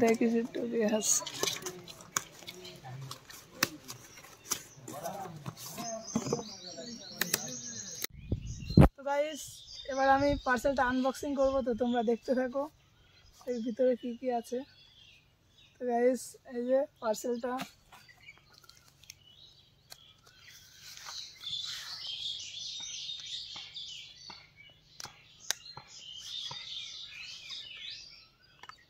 দেখিস একটু রেহাস। তো গাইস এবার আমি পার্সেলটা আনবক্সিং করব, তো তোমরা দেখতে থাকো এর ভিতরে কি কি আছে। তো গাইস এই যে পার্সেলটা,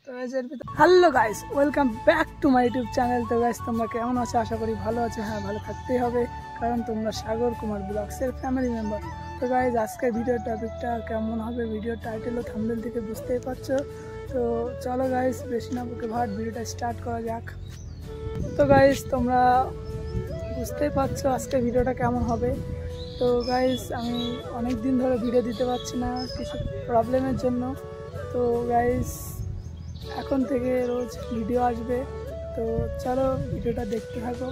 তো গাইস এর ভিতরে hello guys, welcome back to my YouTube channel. তো গাইস তোমরা কেমন আছো? আশা করি ভালো আছো। হ্যাঁ, ভালো থাকতেই হবে, কারণ তোমরা সাগর কুমার ব্লগসের ফ্যামিলি মেম্বার। তো গাইস আজকের ভিডিও টপিকটা কেমন হবে, ভিডিও টাইটেল ও থাম্বনেল থেকে বুঝতেই পারছো। তো চলো গাইস বেশি না বকে ভাট ভিডিওটা স্টার্ট করা যাক। তো গাইস তোমরা বুঝতেই পারছো আজকের ভিডিওটা কেমন হবে। তো গাইস আমি অনেক দিন ধরে ভিডিও দিতে পারছি না কিছু প্রবলেমের জন্য। তো গাইস এখন থেকে রোজ ভিডিও আসবে, তো চলো ভিডিওটা দেখতে থাকো।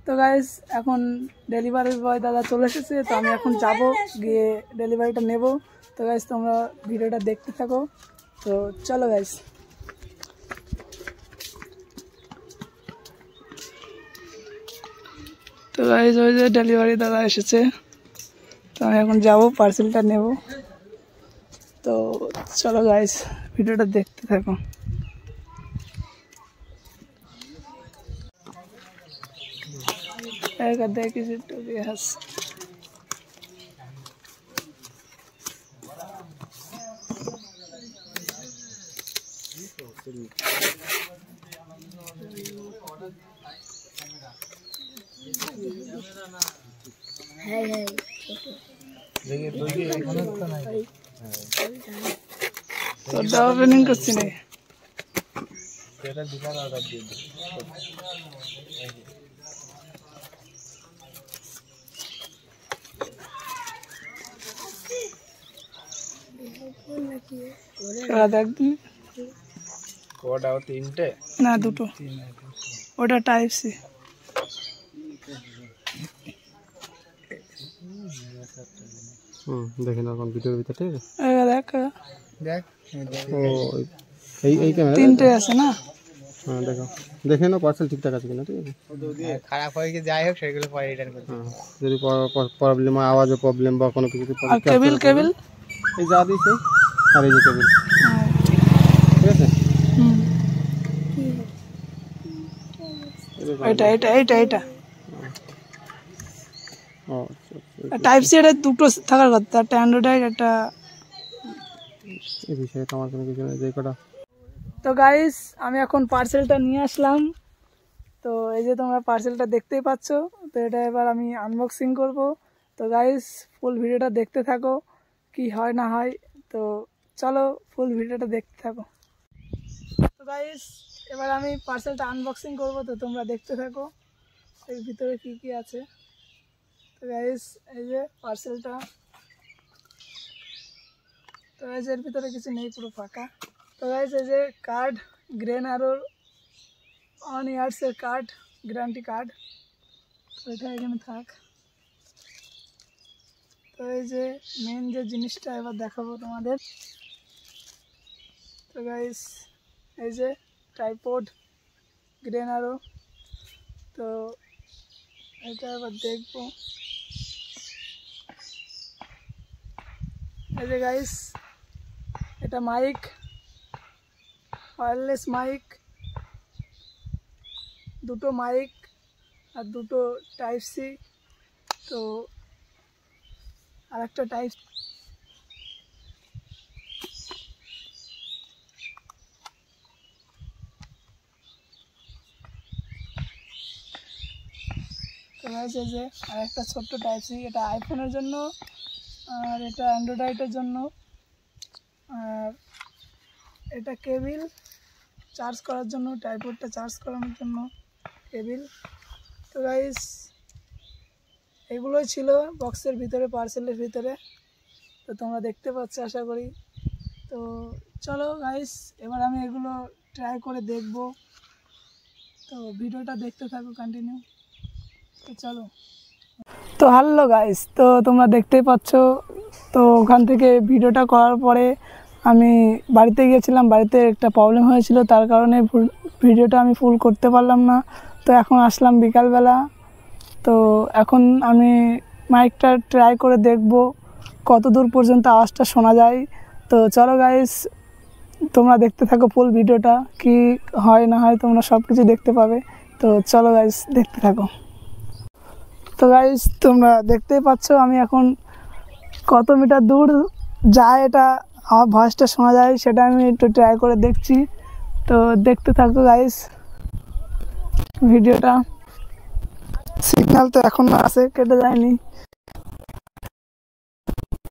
তো গাইস এখন ডেলিভারি বয় দাদা চলে এসেছে, তো আমি এখন যাব গিয়ে ডেলিভারিটা নেব। তো গাইস তোমরা ভিডিওটা দেখতে থাকো, তো চলো গাইস। তো গাইস ওই যে ডেলিভারি দাদা এসেছে, তো আমি এখন যাব পার্সেলটা নেব। তো চলো গাইস ভিডিওটা দেখতে থাকো। দেখিস একটু রেহাস। তোরটা ওপেনিং করছি না। না দুটো, ওটা টাইপ সি। দেখেন এখন ভিডিওর ভিতরে ঠিক আছে। দেখ ও এই ক্যামেরা তিনটে আছে না? হ্যাঁ দেখো, দেখে নাও পার্সেল ঠিকঠাক আছে কিনা। ঠিক আছে, খারাপ হয়ে গিয়ে যাই হোক সেগুলো পরে রিটার্ন করতে। হ্যাঁ যদি প্রবলেম হয়, আওয়াজে প্রবলেম বা কোনো কিছু, আর কেবল এই যা দিয়েছে আর এই যে কেবল, ঠিক আছে। এটা এটা এটা এটা ও টাইপ সি, এটা দুটো থাকার কথা, একটা অ্যান্ড্রয়েড একটা। এই বিষয়ে তো আমার কোনো কিছু নেই, যে কটা। তো গাইস আমি এখন পার্সেলটা নিয়ে আসলাম, তো এই যে তোমরা পার্সেলটা দেখতেই পাচ্ছ। তো এটা এবার আমি আনবক্সিং করব। তো গাইস ফুল ভিডিওটা দেখতে থাকো, কি হয় না হয়। তো চলো ফুল ভিডিওটা দেখতে থাকো। তো গাইস এবার আমি পার্সেলটা আনবক্সিং করব, তো তোমরা দেখতে থাকো এর ভিতরে কি কি আছে। তো গাইস এই যে পার্সেলটা, তো গাইস এর ভিতরে কিছু নেই, পুরো ফাঁকা। তো গাইস এই যে কার্ড, গ্রেন আরোর 1 ইয়ার্সের কার্ড, গ্যারান্টি কার্ড, তো এটা এখানে থাক। তো এই যে মেন যে জিনিসটা এবার দেখাবো তোমাদের। তো গাইস এই যে ট্রাইপড, গ্রেন আরো, তো এটা এবার দেখবো। এই যে গাইস এটা মাইক, ওয়্যারলেস মাইক, দুটো মাইক আর দুটো টাইপ সি, তো আর একটা টাইপ। তো হয়েছে যে আর একটা ছোট্ট টাইপ সি, এটা আইফোনের জন্য আর এটা অ্যান্ড্রয়েডের জন্য। আর এটা কেবিল চার্জ করার জন্য, ট্রাইপডটা চার্জ করানোর জন্য কেবিল। তো গাইস এগুলোই ছিল বক্সের ভিতরে, পার্সেলের ভিতরে, তো তোমরা দেখতে পাচ্ছ আশা করি। তো চলো গাইস এবার আমি এগুলো ট্রাই করে দেখব, তো ভিডিওটা দেখতে থাকো কন্টিনিউ। তো চলো। তো হ্যালো গাইস, তো তোমরা দেখতেই পাচ্ছ। তো ওখান থেকে ভিডিওটা করার পরে আমি বাড়িতে গিয়েছিলাম, বাড়িতে একটা প্রবলেম হয়েছিল, তার কারণে ভিডিওটা আমি ফুল করতে পারলাম না। তো এখন আসলাম বিকালবেলা। তো এখন আমি মাইকটা ট্রাই করে দেখব কত দূর পর্যন্ত আওয়াজটা শোনা যায়। তো চলো গাইস, তোমরা দেখতে থাকো ফুল ভিডিওটা, কি হয় না হয় তোমরা সব কিছু দেখতে পাবে। তো চলো গাইস, দেখতে থাকো। তো গাইস, তোমরা দেখতেই পাচ্ছ আমি এখন কত মিটার দূর যায় এটা আমার ভয়েসটা শোনা যায়, সেটা আমি একটু ট্রাই করে দেখছি। তো দেখতে থাকো গাইস ভিডিওটা। সিগন্যাল তো এখনো আছে, কেটে যায়নি।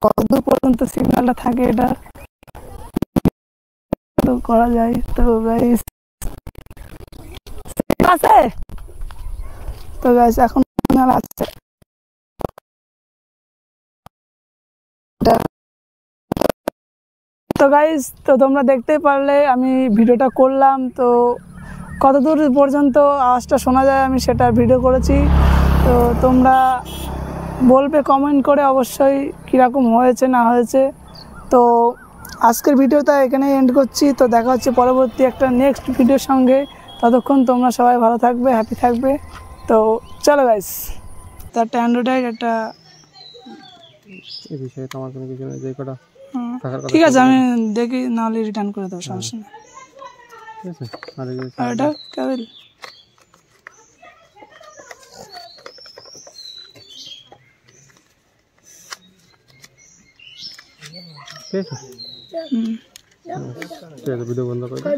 কতদূর পর্যন্ত সিগন্যালটা থাকে এটা তো করা যায়। তো গাইস আছে, তো গাইস এখন সিগন্যাল আছে। তো গাইস, তো তোমরা দেখতেই পারলে আমি ভিডিওটা করলাম। তো কতদূর পর্যন্ত আওয়াজটা শোনা যায় আমি সেটা ভিডিও করেছি। তো তোমরা বলবে কমেন্ট করে অবশ্যই কীরকম হয়েছে না হয়েছে। তো আজকের ভিডিওটা এখানেই এন্ড করছি। তো দেখা হচ্ছে পরবর্তী একটা নেক্সট ভিডিওর সঙ্গে। ততক্ষণ তোমরা সবাই ভালো থাকবে, হ্যাপি থাকবে। তো চলো গাইস, তার একটা অ্যান্ড্রয়েড একটা এই বিষয়ে তো আমার কোনো কিছু নেই, যে কটা থাকার কথা ঠিক আছে, আমি দেখি নাহলে রিটার্ন করে দেবো, সমস্যা নেই। ঠিক আছে। আর এই যে আর এটা কেবল ঠিক আছে, ঠিক আছে, ভিডিও বন্ধ করে দিই।